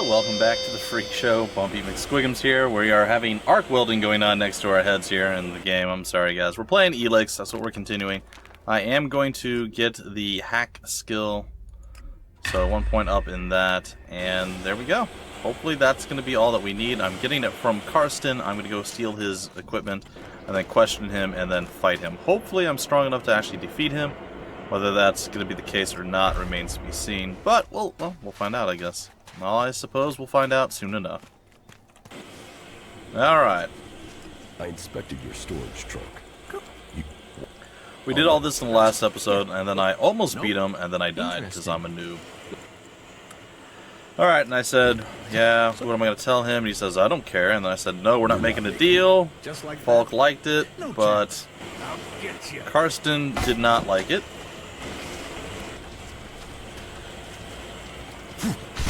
welcome back to the Freak Show. Bumpy McSquigums here. We are having arc welding going on next to our heads here in the game. I'm sorry, guys. We're playing Elex. That's what we're continuing. I am going to get the hack skill, so 1 point up in that, and there we go. Hopefully that's going to be all that we need. I'm getting it from Karsten. I'm going to go steal his equipment, and then question him, and then fight him. Hopefully I'm strong enough to actually defeat him. Whether that's going to be the case or not remains to be seen. But, well, we'll find out, I guess. Well, I suppose we'll find out soon enough. Alright. I inspected your storage trunk. We did all this in the last episode, and then I almost beat him, and then I died, because I'm a noob. Alright, and I said, yeah, what am I going to tell him? And he says, I don't care. And then I said, no, we're not making a deal. Falk liked it, but Karsten did not like it.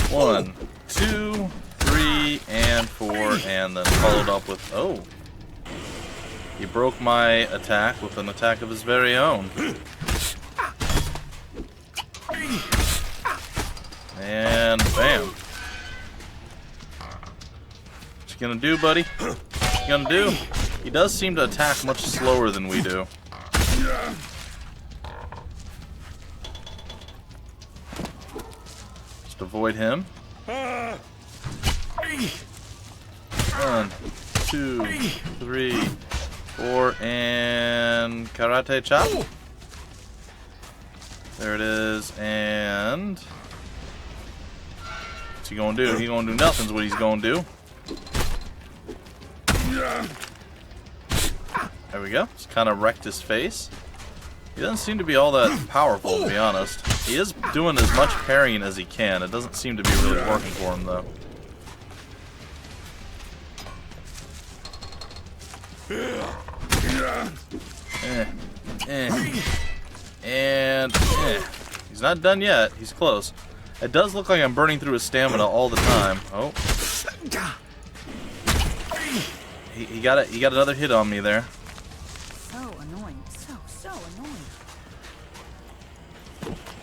1, 2, 3, and 4, and then followed up with, oh. He broke my attack with an attack of his very own. And bam. What you gonna do, buddy? What you gonna do? He does seem to attack much slower than we do. Just avoid him. 1, 2, 3, 4, and karate chop. There it is, and what's he gonna do? He gonna do nothing's what he's gonna do. There we go. Just kind of wrecked his face. He doesn't seem to be all that powerful, to be honest. He is doing as much parrying as he can. It doesn't seem to be really working for him, though. And he's not done yet. He's close. It does look like I'm burning through his stamina all the time. Oh, he got it. He got another hit on me there. So annoying. So annoying.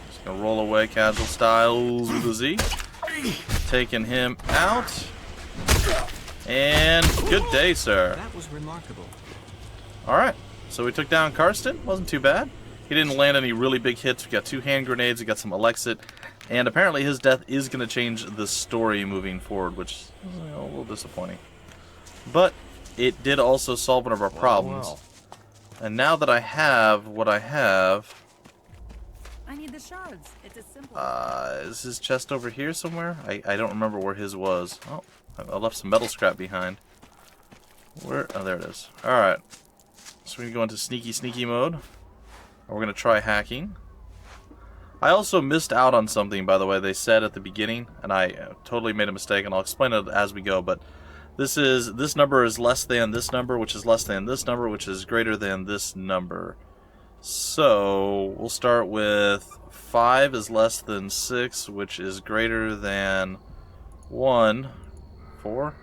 Just gonna roll away, casual styles with a Z. Taking him out. And good day, sir. That was remarkable. Alright, so we took down Karsten. Wasn't too bad. He didn't land any really big hits. We got 2 hand grenades, we got some Elexit, and apparently his death is going to change the story moving forward, which is a little disappointing. But it did also solve one of our problems. Wow. And now that I have what I have, I need the shards. It's as simple. is his chest over here somewhere? I don't remember where his was. Oh, I left some metal scrap behind. Where? Oh, there it is. Alright. So we can go into sneaky mode. We're going to try hacking. I also missed out on something, by the way, they said at the beginning, and I totally made a mistake, and I'll explain it as we go, but this number is less than this number, which is less than this number, which is greater than this number. So, we'll start with 5 is less than 6, which is greater than 1, 4,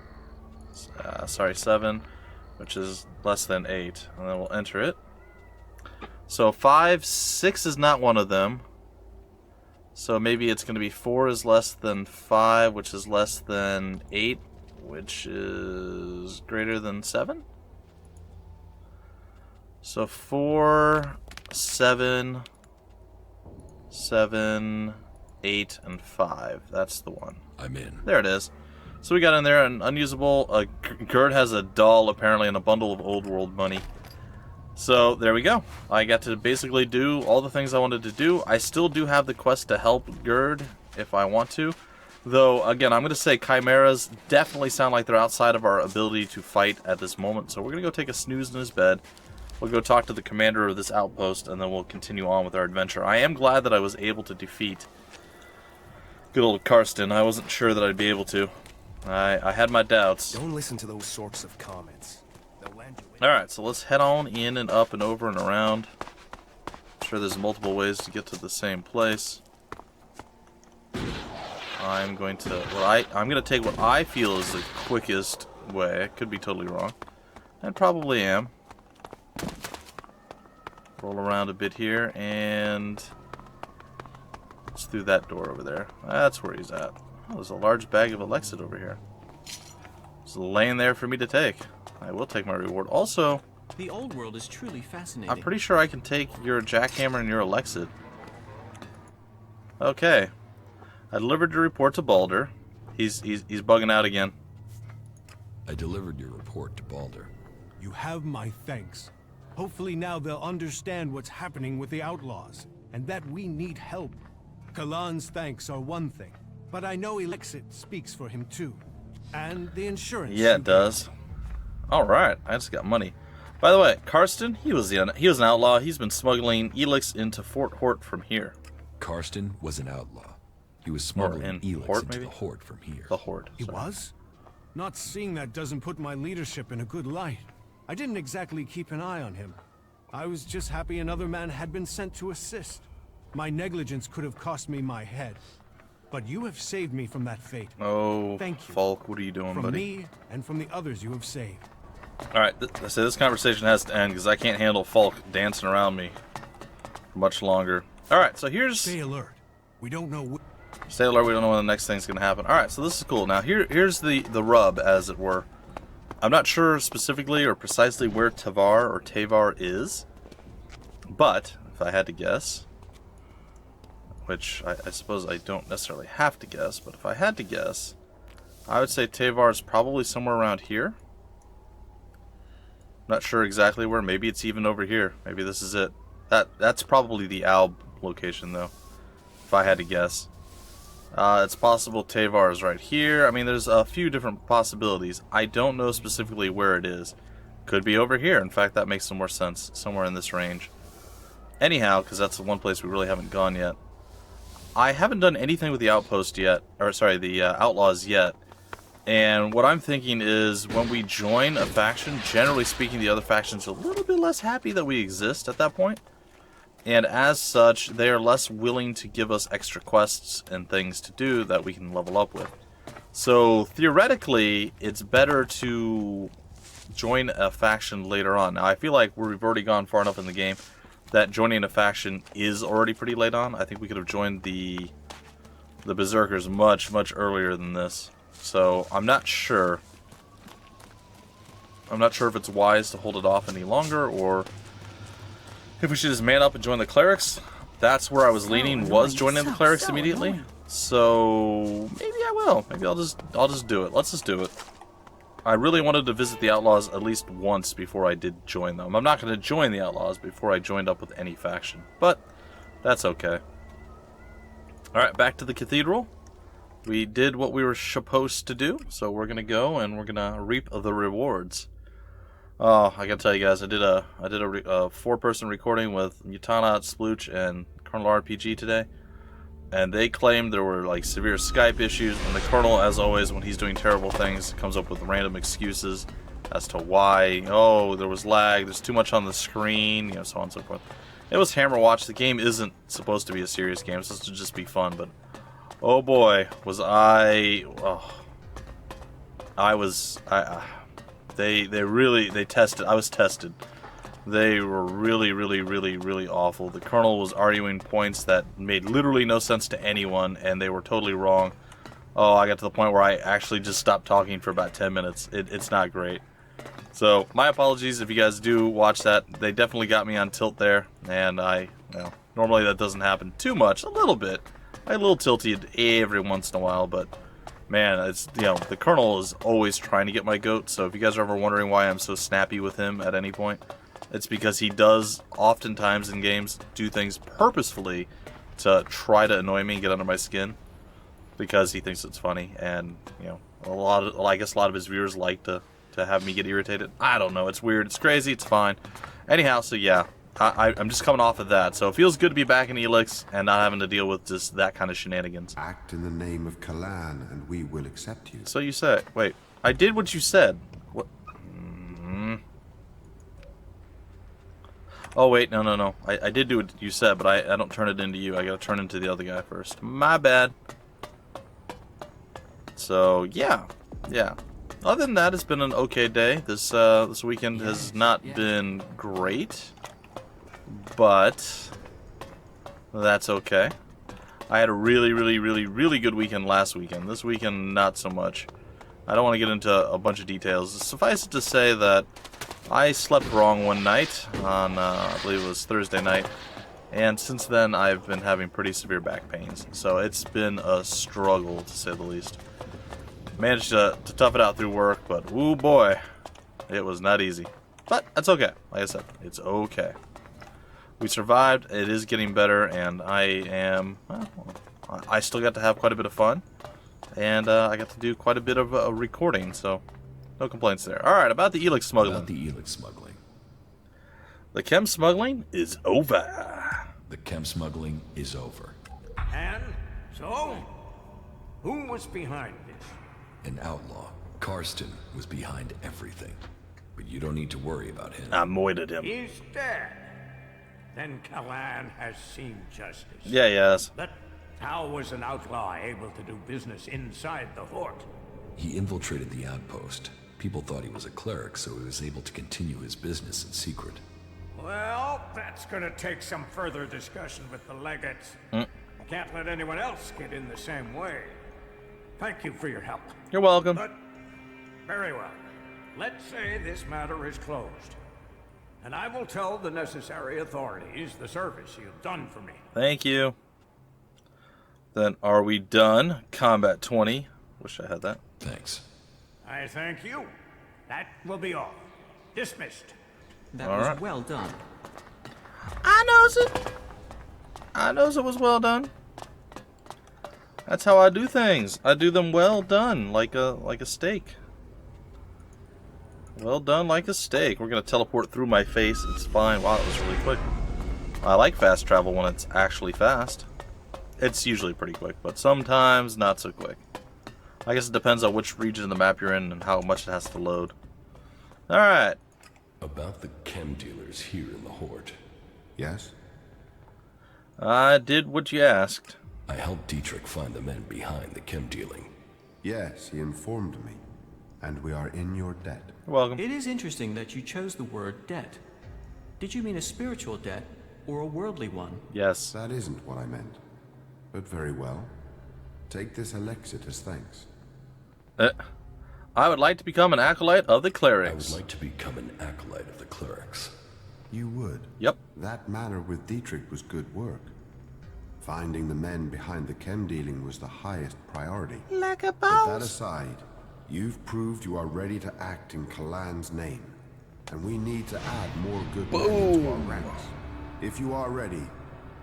7, which is less than 8, and then we'll enter it. So 5, 6 is not one of them. So maybe it's going to be 4 is less than 5, which is less than 8, which is greater than 7. So 4, 7, 7, 8, and 5. That's the one. I'm in. There it is. So we got in there an unusable. Gerd has a doll apparently and a bundle of old world money. So there we go. I got to basically do all the things I wanted to do. I still do have the quest to help Gerd if I want to. Though, again, I'm going to say chimeras definitely sound like they're outside of our ability to fight at this moment. So we're going to go take a snooze in his bed. We'll go talk to the commander of this outpost, and then we'll continue on with our adventure. I am glad that I was able to defeat good old Karsten. I wasn't sure that I'd be able to. I had my doubts. Don't listen to those sorts of comments. They'll land you in. Alright, so let's head on in and up and over and around. I'm sure there's multiple ways to get to the same place. I'm going to take what I feel is the quickest way. I could be totally wrong. I probably am. Roll around a bit here, and it's through that door over there. That's where he's at. Oh, there's a large bag of Elexit over here. It's laying there for me to take. I will take my reward. Also, The old world is truly fascinating. I'm pretty sure I can take your jackhammer and your Elexit. Okay. I delivered your report to Balder. He's bugging out again. I delivered your report to Balder. You have my thanks. Hopefully now they'll understand what's happening with the outlaws, and that we need help. Kalan's thanks are one thing, but I know Elexit speaks for him too. And the insurance. Yeah, it does. Alright, I just got money. By the way, Karsten, he was an outlaw. He's been smuggling Elex into Fort Hort from here. Karsten was an outlaw. He was smuggling in Elex Hort, into maybe? the Horde from here. The Horde. He sorry. was? Not seeing that doesn't put my leadership in a good light. I didn't exactly keep an eye on him. I was just happy another man had been sent to assist. My negligence could have cost me my head. But you have saved me from that fate. Oh, Thank you. Falk, what are you doing, From buddy? me and from the others you have saved. Alright, so this conversation has to end because I can't handle Falk dancing around me for much longer. Alright, so here's... Stay alert. We don't know Stay alert, we don't know when the next thing's going to happen. Alright, so this is cool. Now, here's the rub, as it were. I'm not sure specifically or precisely where Tavar is. But, if I had to guess, which I suppose I don't necessarily have to guess, but if I had to guess, I would say Tavar is probably somewhere around here. Not sure exactly where. Maybe it's even over here. Maybe this is it. That's probably the Alb location, though, if I had to guess. It's possible Tavar is right here. I mean, there's a few different possibilities. I don't know specifically where it is. Could be over here. In fact, that makes some more sense. Somewhere in this range. Anyhow, because that's the one place we really haven't gone yet. I haven't done anything with the outpost yet. Or, sorry, the outlaws yet. And what I'm thinking is when we join a faction, generally speaking, the other faction's a little bit less happy that we exist at that point. And as such, they are less willing to give us extra quests and things to do that we can level up with. So, theoretically, it's better to join a faction later on. Now, I feel like we've already gone far enough in the game that joining a faction is already pretty late on. I think we could have joined the Berserkers much, much earlier than this. So, I'm not sure. I'm not sure if it's wise to hold it off any longer, or if we should just man up and join the Clerics. That's where I was leaning, was joining the Clerics immediately. So, maybe I will. Maybe I'll just do it. Let's just do it. I really wanted to visit the Outlaws at least once before I did join them. I'm not going to join the Outlaws before I joined up with any faction, but that's okay. Alright, back to the Cathedral. We did what we were supposed to do, so we're going to go and we're going to reap the rewards. Oh, I gotta tell you guys, I did a four-person recording with Mutana, Splooch, and Colonel RPG today, and they claimed there were like severe Skype issues, and the Colonel, as always, when he's doing terrible things, comes up with random excuses as to why. Oh, there was lag, there's too much on the screen, you know, so on and so forth. It was Hammer Watch. The game isn't supposed to be a serious game, it's supposed to just be fun, but oh boy, was I... Oh, They tested. I was tested. They were really awful. The Colonel was arguing points that made literally no sense to anyone, and they were totally wrong. Oh, I got to the point where I actually just stopped talking for about 10 minutes. It's not great. So, my apologies if you guys do watch that. They definitely got me on tilt there, and normally that doesn't happen too much. A little bit. I get a little tilted every once in a while, but man, it's, the Colonel is always trying to get my goat, so if you guys are ever wondering why I'm so snappy with him at any point, it's because he does, oftentimes in games, do things purposefully to try to annoy me and get under my skin, because he thinks it's funny, and, I guess a lot of his viewers like to have me get irritated. I don't know, it's weird, it's crazy, it's fine. Anyhow, so yeah, I'm just coming off of that, so it feels good to be back in Elex and not having to deal with just that kind of shenanigans. Act in the name of Kalan, and we will accept you. So you say, wait, I did what you said. What? Oh wait, no. I did do what you said, but I don't turn it into you. I gotta turn into the other guy first. My bad. So yeah. Other than that, it's been an okay day. This weekend has not been great, but that's okay. I had a really good weekend last weekend. This weekend, not so much. I don't want to get into a bunch of details. Suffice it to say that I slept wrong one night on, I believe it was Thursday night. And since then, I've been having pretty severe back pains. So it's been a struggle, to say the least. Managed to tough it out through work, but woo boy, it was not easy. But that's okay. Like I said, it's okay. We survived. It is getting better, and I still got to have quite a bit of fun. And I got to do quite a bit of recording, so no complaints there. Alright, about the Elex smuggling. About the Elex smuggling. The chem smuggling is over. The chem smuggling is over. And so, who was behind this? An outlaw. Karsten was behind everything. But you don't need to worry about him. I moided him. He's dead. Then Kalan has seen justice. Yeah, yes. But how was an outlaw able to do business inside the Horde? He infiltrated the outpost. People thought he was a cleric, so he was able to continue his business in secret. Well, that's gonna take some further discussion with the legates. Can't let anyone else get in the same way. Thank you for your help. You're welcome. But, very well. Let's say this matter is closed. And I will tell the necessary authorities the service you've done for me. Thank you. Then are we done? Combat 20. Wish I had that. Thanks. I thank you. That will be all. Dismissed. That All was right. well done. I knows it was well done. That's how I do things. I do them well done, like a steak. Well done, like a steak. We're gonna teleport through my face. It's fine. Wow, that was really quick. I like fast travel when it's actually fast. It's usually pretty quick, but sometimes not so quick. I guess it depends on which region of the map you're in and how much it has to load. Alright. About the chem dealers here in the Horde. Yes? I did what you asked. I helped Dietrich find the men behind the chem dealing. Yes, he informed me. And we are in your debt. You're welcome. It is interesting that you chose the word debt. Did you mean a spiritual debt or a worldly one? Yes. That isn't what I meant. But very well. Take this elixir as thanks. I would like to become an acolyte of the I clerics. would like to become an acolyte of the clerics. You would? Yep. That manner with Dietrich was good work. Finding the men behind the chem dealing was the highest priority. Like a But that aside, you've proved you are ready to act in Kalan's name. And we need to add more good men into our ranks. If you are ready,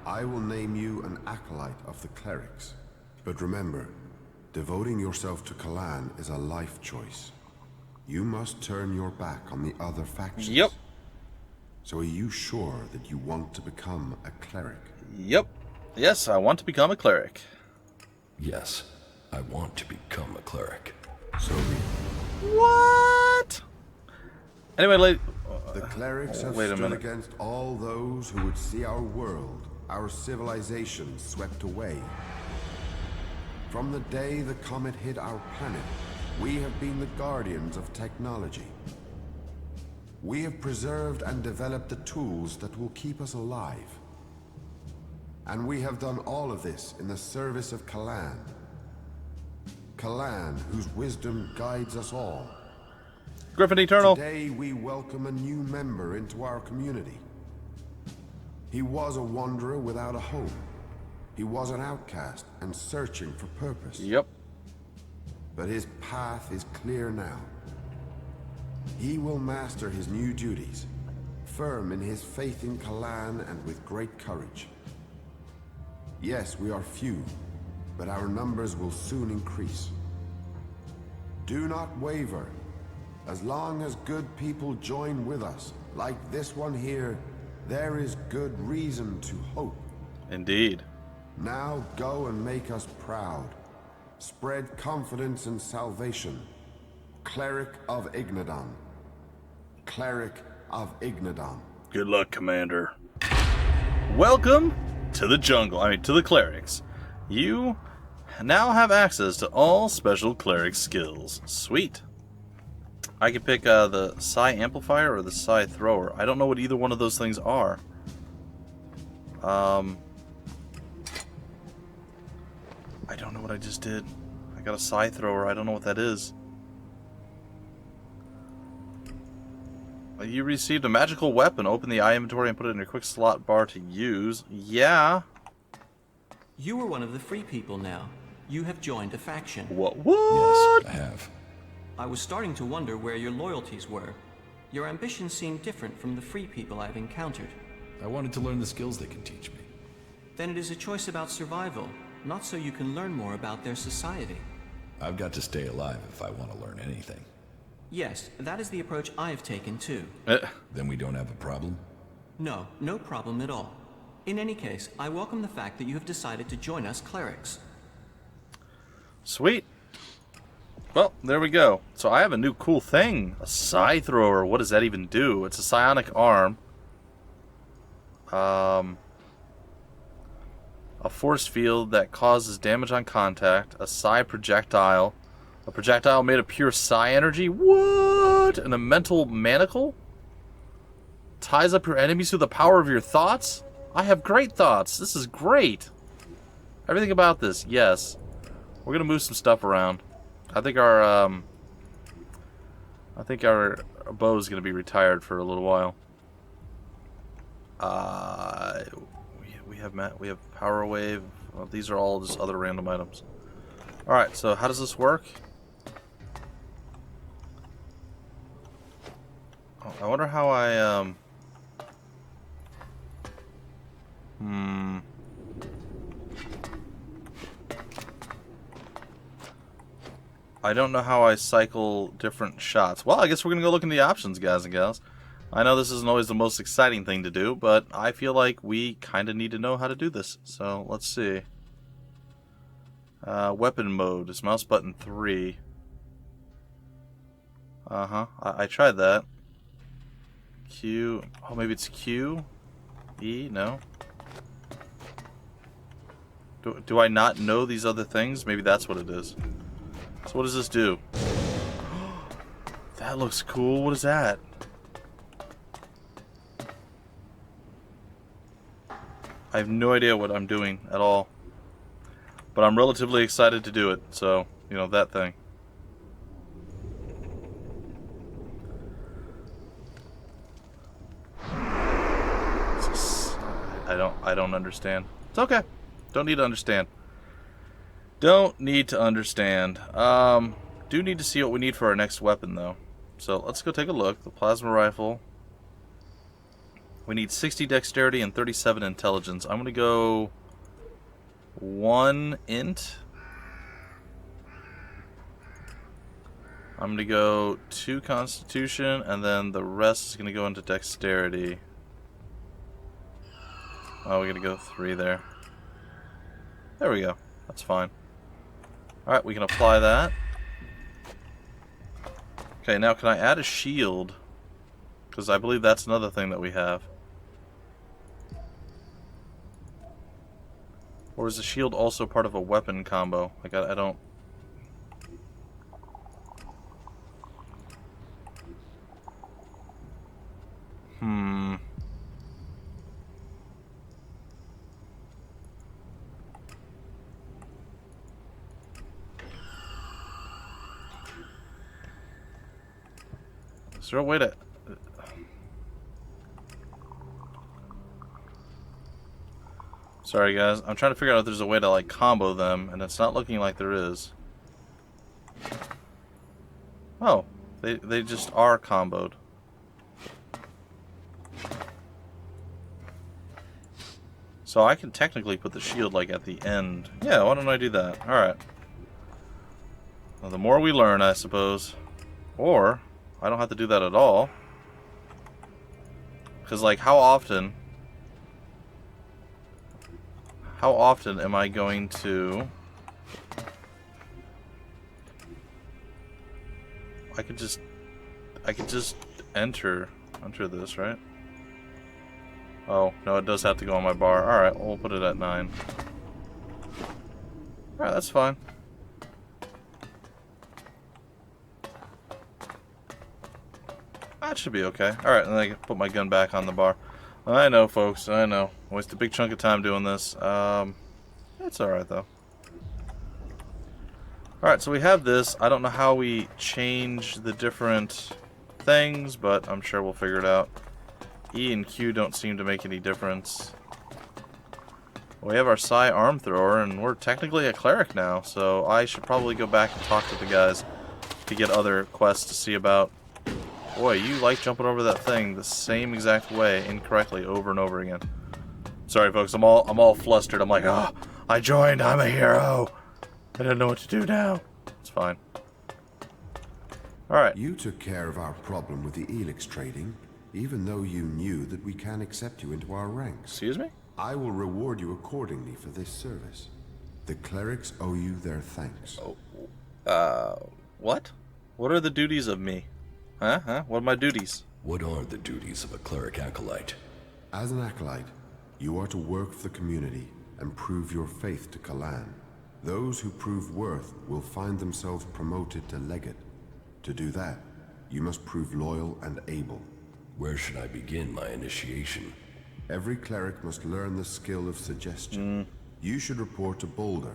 I will name you an acolyte of the clerics. But remember, devoting yourself to Kalan is a life choice. You must turn your back on the other factions. Yep. So are you sure that you want to become a cleric? Yep. Yes, I want to become a cleric. Yes, I want to become a cleric. So be it. What? Anyway, The clerics have wait a stood minute. against all those who would see our world, our civilization swept away. From the day the comet hit our planet, we have been the guardians of technology. We have preserved and developed the tools that will keep us alive. And we have done all of this in the service of Kalan. Kalan, whose wisdom guides us all. Griffin Eternal. Today we welcome a new member into our community. He was a wanderer without a home. He was an outcast and searching for purpose. Yep. But his path is clear now. He will master his new duties, firm in his faith in Kalan and with great courage. Yes, we are few, but our numbers will soon increase. Do not waver. As long as good people join with us, like this one here, there is good reason to hope. Indeed. Now go and make us proud. Spread confidence and salvation. Cleric of Ignadon. Cleric of Ignadon. Good luck, Commander. Welcome to the jungle. To the clerics. You now have access to all special cleric skills. Sweet. I can pick the Psi Amplifier or the Psi Thrower. I don't know what either one of those things are. I don't know what I just did. I got a scythe thrower. I don't know what that is. You received a magical weapon. Open the eye inventory and put it in your quick slot bar to use. Yeah. You are one of the free people now. You have joined a faction. What? Yes, I have. I was starting to wonder where your loyalties were. Your ambitions seem different from the free people I've encountered. I wanted to learn the skills they can teach me. Then it is a choice about survival, not so you can learn more about their society. I've got to stay alive if I want to learn anything. Yes, that is the approach I've taken too. Then we don't have a problem? No, no problem at all. In any case, I welcome the fact that you have decided to join us clerics. Sweet. Well, there we go. So I have a new cool thing. A scythe thrower. What does that even do? It's a psionic arm. A force field that causes damage on contact. A psi projectile. A projectile made of pure psi energy. What? And a mental manacle? Ties up your enemies through the power of your thoughts? I have great thoughts. This is great. Everything about this, yes. We're gonna move some stuff around. I think our bow is gonna be retired for a little while. We have power wave. Well, these are all just other random items. All right. So how does this work? Oh, I wonder how I I don't know how I cycle different shots. Well, I guess we're going to go look in the options, guys and gals. I know this isn't always the most exciting thing to do, but I feel like we kind of need to know how to do this. So, let's see. Weapon mode is mouse button 3. I tried that. Q. Oh, maybe it's Q? E? No. Do I not know these other things? Maybe that's what it is. So what does this do? That looks cool. What is that? I have no idea what I'm doing at all. But I'm relatively excited to do it. So, you know, that thing. I don't understand. It's okay. Don't need to understand. Don't need to understand. Do need to see what we need for our next weapon, though. So let's go take a look. The plasma rifle. We need 60 dexterity and 37 intelligence. I'm going to go 1 int. I'm going to go 2 constitution, and then the rest is going to go into dexterity. Oh, we're going to go 3 there. There we go. That's fine. Alright, we can apply that. Okay, now can I add a shield? Because I believe that's another thing that we have. Or is the shield also part of a weapon combo? Like, I don't... Is there a way to... Sorry guys, I'm trying to figure out if there's a way to like combo them, and it's not looking like there is. Oh, they just are comboed. So I can technically put the shield like at the end. Yeah, why don't I do that? Alright. Well, the more we learn, I suppose. Or... I don't have to do that at all. Because, like, how often am I going to... I could just enter this, right? Oh, no, it does have to go on my bar. Alright, we'll put it at 9. Alright, that's fine. That should be okay. Alright, and then I can put my gun back on the bar. I know, folks. I know. Waste a big chunk of time doing this. It's alright, though. Alright, so we have this. I don't know how we change the different things, but I'm sure we'll figure it out. E and Q don't seem to make any difference. We have our Psi arm thrower, and we're technically a cleric now, so I should probably go back and talk to the guys to get other quests to see about. Boy, you like jumping over that thing the same exact way incorrectly over and over again. Sorry, folks. I'm all flustered. I'm like, oh, I joined. I'm a hero. I don't know what to do now. It's fine. All right. You took care of our problem with the Elex trading, even though you knew that we can't accept you into our ranks. Excuse me? I will reward you accordingly for this service. The clerics owe you their thanks. What? What are the duties of me? Huh? What are my duties? What are the duties of a cleric acolyte? As an acolyte, you are to work for the community and prove your faith to Kalan. Those who prove worth will find themselves promoted to legate. To do that, you must prove loyal and able. Where should I begin my initiation? Every cleric must learn the skill of suggestion. You should report to Boulder.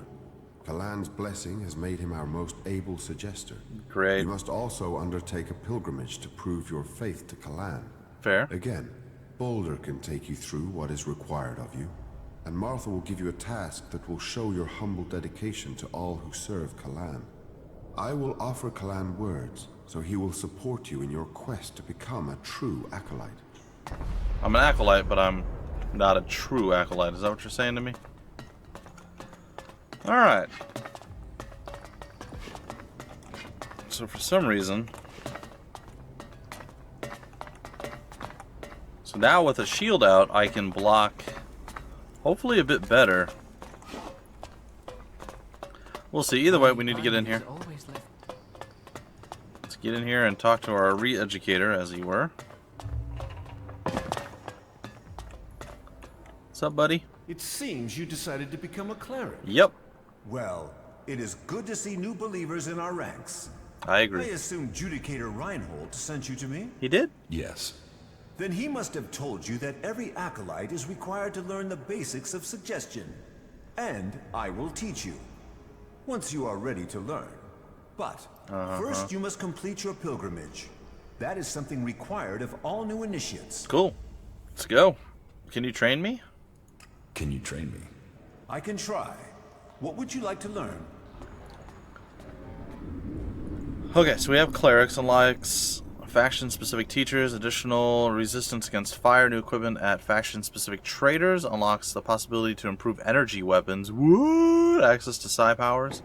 Kalan's blessing has made him our most able suggester. Great. You must also undertake a pilgrimage to prove your faith to Kalan. Fair. Again, Boulder can take you through what is required of you, and Martha will give you a task that will show your humble dedication to all who serve Kalan. I will offer Kalan words, so he will support you in your quest to become a true acolyte. I'm an acolyte, but I'm not a true acolyte. Is that what you're saying to me? Alright. So for some reason... So now with a shield out, I can block hopefully a bit better. We'll see. Either way, we need to get in here. Let's get in here and talk to our re-educator, as he were. What's up, buddy? It seems you decided to become a cleric. Yep, Well, it is good to see new believers in our ranks. I I agree. assume Judicator Reinhold sent you to me? He did? Yes. Then he must have told you that every acolyte is required to learn the basics of suggestion. And I will teach you. Once you are ready to learn. But first you must complete your pilgrimage. That is something required of all new initiates. Cool. Let's go. Can you train me? Can you train me? I can try. What would you like to learn? Okay, so we have clerics, unlocks faction-specific teachers, additional resistance against fire, new equipment at faction-specific traders, unlocks the possibility to improve energy weapons, what? Access to psi powers.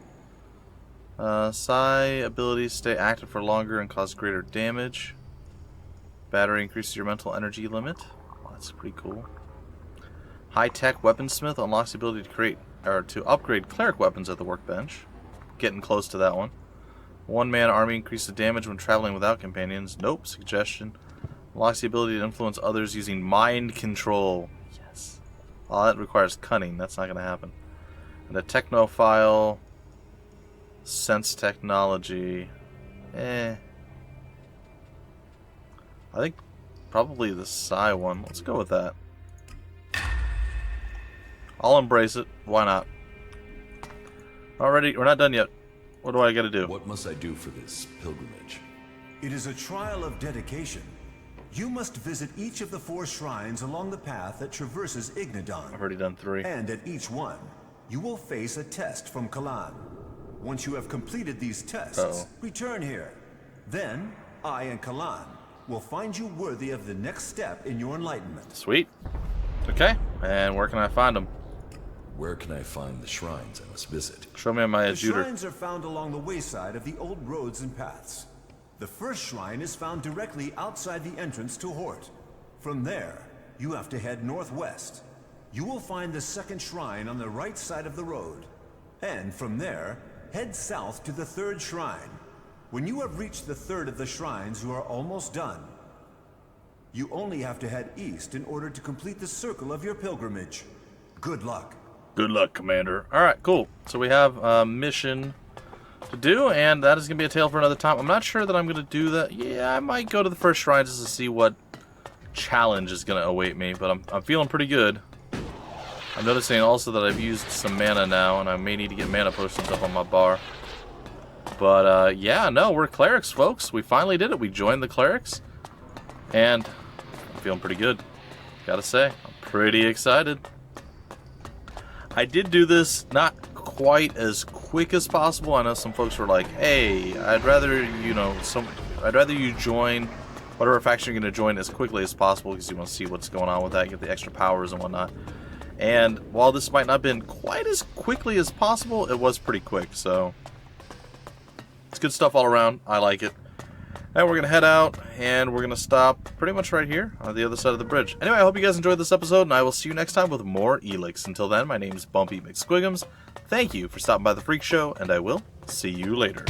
Psi abilities stay active for longer and cause greater damage. Battery increases your mental energy limit. Well, that's pretty cool. High-tech weaponsmith unlocks the ability to create or to upgrade cleric weapons at the workbench. Getting close to that one. One-man army increases damage when traveling without companions. Nope. Suggestion. Unlocks the ability to influence others using mind control. Yes. Well, that requires cunning. That's not going to happen. And a technophile. Sense technology. I think probably the psi one. Let's go with that. I'll embrace it. Why not? Already, we're not done yet. What do I got to do? What must I do for this pilgrimage? It is a trial of dedication. You must visit each of the 4 shrines along the path that traverses Ignadon. I've already done 3. And at each one, you will face a test from Kalan. Once you have completed these tests, return here. Then, I and Kalan will find you worthy of the next step in your enlightenment. Sweet. Okay. And where can I find them? Where can I find the shrines I must visit? Show me my The adjuter. shrines are found along the wayside of the old roads and paths. The first shrine is found directly outside the entrance to Hort. From there, you have to head northwest. You will find the second shrine on the right side of the road. And from there, head south to the 3rd shrine. When you have reached the 3rd of the shrines, you are almost done. You only have to head east in order to complete the circle of your pilgrimage. Good luck. Good luck, Commander. Alright, cool. So we have a mission to do, and that is going to be a tale for another time. I'm not sure that I'm going to do that. Yeah, I might go to the first shrine just to see what challenge is going to await me, but I'm feeling pretty good. I'm noticing also that I've used some mana now, and I may need to get mana potions up on my bar. But yeah, no, we're clerics, folks. We finally did it. We joined the clerics, and I'm feeling pretty good. Gotta say, I'm pretty excited. I did do this not quite as quick as possible. I know some folks were like, "Hey, I'd rather you join whatever faction you're going to join as quickly as possible because you want to see what's going on with that, get the extra powers and whatnot." And while this might not have been quite as quickly as possible, it was pretty quick. So it's good stuff all around. I like it. And we're going to head out, and we're going to stop pretty much right here on the other side of the bridge. Anyway, I hope you guys enjoyed this episode, and I will see you next time with more Elex. Until then, my name is Bumpy McSquigums. Thank you for stopping by the Freak Show, and I will see you later.